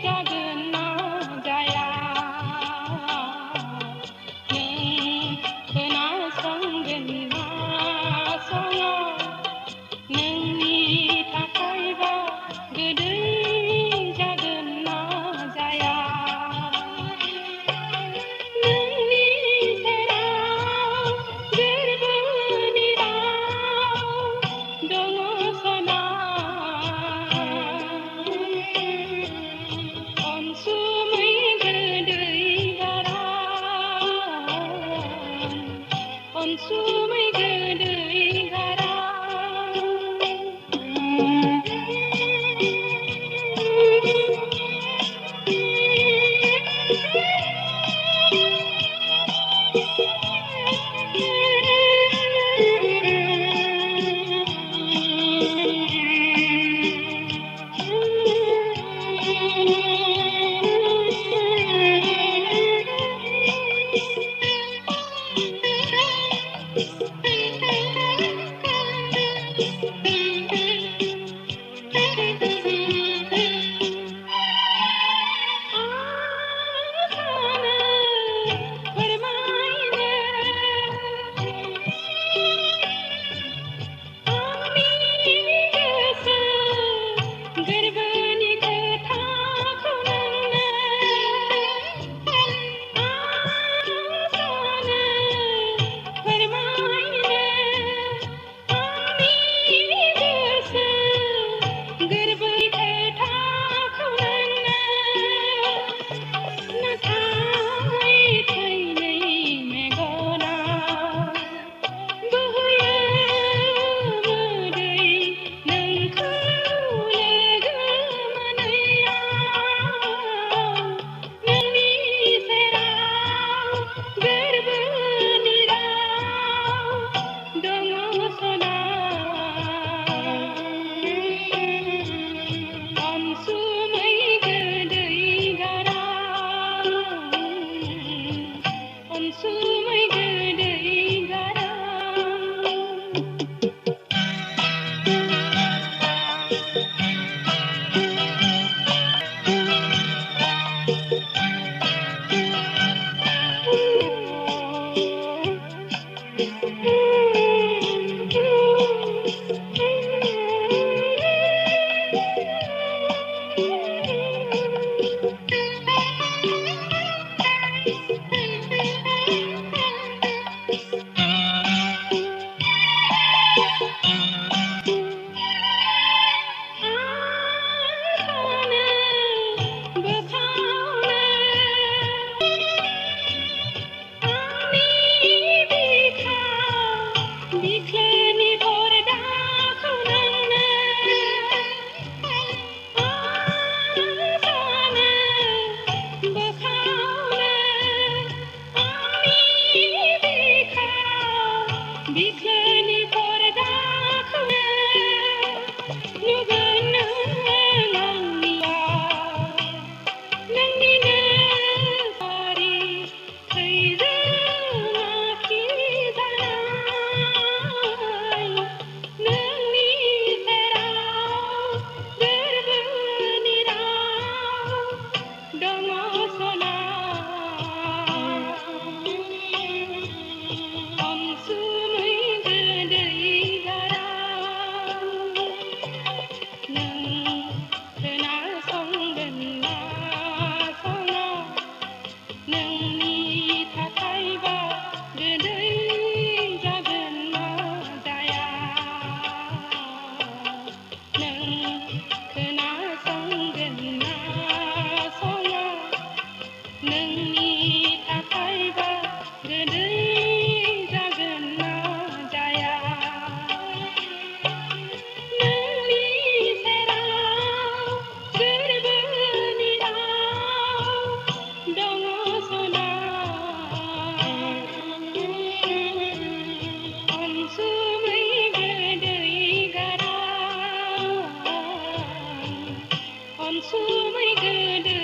जागोन ना जाया नों खोनासंगोन ना सङा नोंनि थाखायबा गोदै जागोन ना जाया नोंनि सेराव गोरबोनि राव दङ सना अनसुमै गोदै गारां अनसुमै गोदै गारां अनसुमै गोदै बिख्लोनि परदाखौ नांनो सानो बोखावनो आंनि बिखा बिख्लोनि परदाखौ नुगोन नों आंनिया नोंनिनो सारि थैजों आखिजानाय नोंनि सेराव गोरबोनि राव दङ सना अनसुमै गोदै गारां नों खोनासंगोन ना सङा नोंनि थाखायबा गोदै जागोन ना जाया नों खोनासंगोन ना सङा नोंनि थाखायबा गोदै जागोन ना जाया नोंनि सेराव गोरबोनि राव दङ सना अनसुमै गोदै गारां अनसुमै गोदै